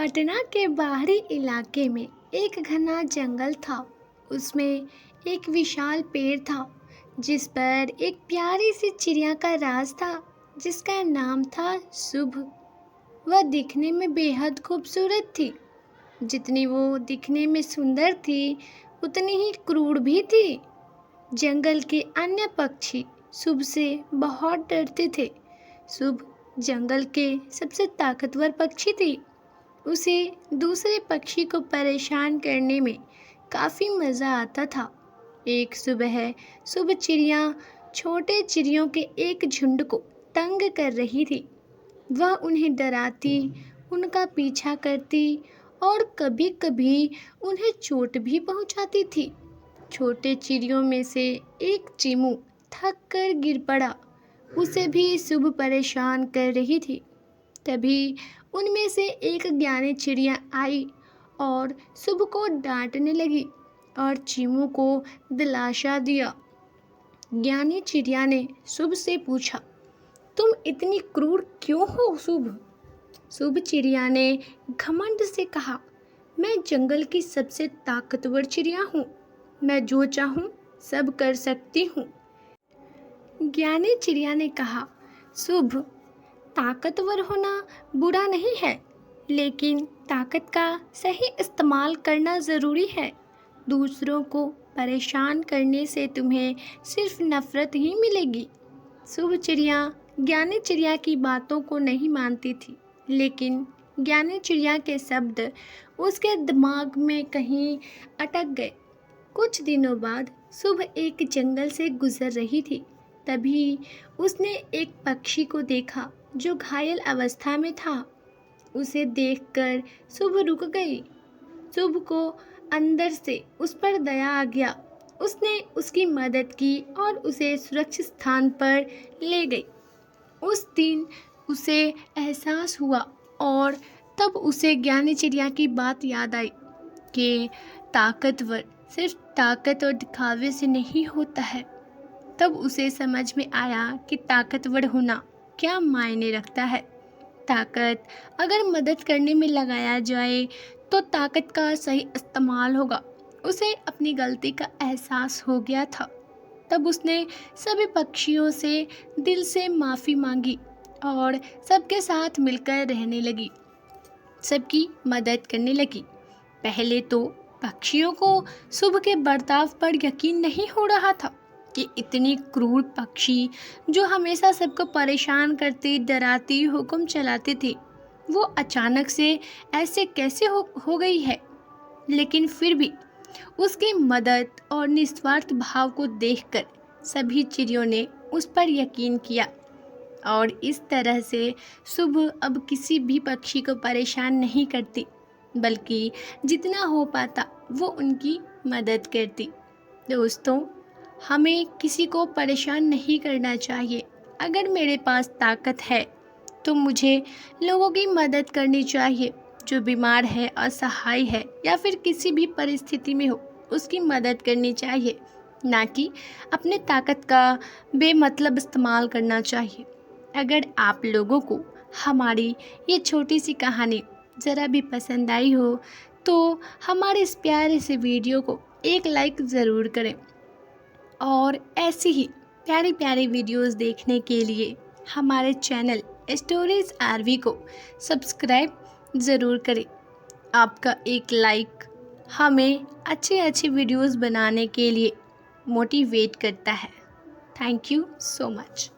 पटना के बाहरी इलाके में एक घना जंगल था। उसमें एक विशाल पेड़ था जिस पर एक प्यारी सी चिड़िया का राज था जिसका नाम था शुभ। वह दिखने में बेहद खूबसूरत थी। जितनी वो दिखने में सुंदर थी उतनी ही क्रूर भी थी। जंगल के अन्य पक्षी शुभ से बहुत डरते थे। शुभ जंगल के सबसे ताकतवर पक्षी थी। उसे दूसरे पक्षी को परेशान करने में काफ़ी मज़ा आता था। एक सुबह शुभ चिड़िया छोटे चिड़ियों के एक झुंड को तंग कर रही थी। वह उन्हें डराती, उनका पीछा करती और कभी-कभी उन्हें चोट भी पहुंचाती थी। छोटे चिड़ियों में से एक चीमू थक कर गिर पड़ा। उसे भी शुभ परेशान कर रही थी। तभी उनमें से एक ज्ञानी चिड़िया आई और शुभ को डांटने लगी और चीमू को दिलासा दिया। ज्ञानी चिड़िया ने शुभ से पूछा, तुम इतनी क्रूर क्यों हो शुभ? शुभ चिड़िया ने घमंड से कहा, मैं जंगल की सबसे ताकतवर चिड़िया हूँ। मैं जो चाहूँ सब कर सकती हूँ। ज्ञानी चिड़िया ने कहा, शुभ, ताकतवर होना बुरा नहीं है, लेकिन ताकत का सही इस्तेमाल करना ज़रूरी है। दूसरों को परेशान करने से तुम्हें सिर्फ नफ़रत ही मिलेगी। शुभ चिड़िया ज्ञानी चिड़िया की बातों को नहीं मानती थी, लेकिन ज्ञानी चिड़िया के शब्द उसके दिमाग में कहीं अटक गए। कुछ दिनों बाद शुभ एक जंगल से गुजर रही थी। तभी उसने एक पक्षी को देखा जो घायल अवस्था में था। उसे देखकर शुभ रुक गई। शुभ को अंदर से उस पर दया आ गया। उसने उसकी मदद की और उसे सुरक्षित स्थान पर ले गई। उस दिन उसे एहसास हुआ और तब उसे ज्ञानी चिड़िया की बात याद आई कि ताकतवर सिर्फ ताकत और दिखावे से नहीं होता है। तब उसे समझ में आया कि ताकतवर होना क्या मायने रखता है। ताकत अगर मदद करने में लगाया जाए तो ताकत का सही इस्तेमाल होगा। उसे अपनी गलती का एहसास हो गया था। तब उसने सभी पक्षियों से दिल से माफ़ी मांगी और सबके साथ मिलकर रहने लगी, सबकी मदद करने लगी। पहले तो पक्षियों को शुभ के बर्ताव पर यकीन नहीं हो रहा था कि इतनी क्रूर पक्षी जो हमेशा सबको परेशान करती, डराती, हुक्म चलाती थी, वो अचानक से ऐसे कैसे हो गई है। लेकिन फिर भी उसकी मदद और निस्वार्थ भाव को देखकर सभी चिड़ियों ने उस पर यकीन किया और इस तरह से शुभ अब किसी भी पक्षी को परेशान नहीं करती, बल्कि जितना हो पाता वो उनकी मदद करती। दोस्तों, हमें किसी को परेशान नहीं करना चाहिए। अगर मेरे पास ताकत है तो मुझे लोगों की मदद करनी चाहिए। जो बीमार है, असहाय है या फिर किसी भी परिस्थिति में हो, उसकी मदद करनी चाहिए, ना कि अपने ताकत का बेमतलब इस्तेमाल करना चाहिए। अगर आप लोगों को हमारी ये छोटी सी कहानी ज़रा भी पसंद आई हो तो हमारे इस प्यारे से वीडियो को एक लाइक ज़रूर करें और ऐसी ही प्यारी प्यारी वीडियोस देखने के लिए हमारे चैनल स्टोरीज आरवी को सब्सक्राइब ज़रूर करें। आपका एक लाइक हमें अच्छी अच्छी वीडियोस बनाने के लिए मोटिवेट करता है। Thank you so much.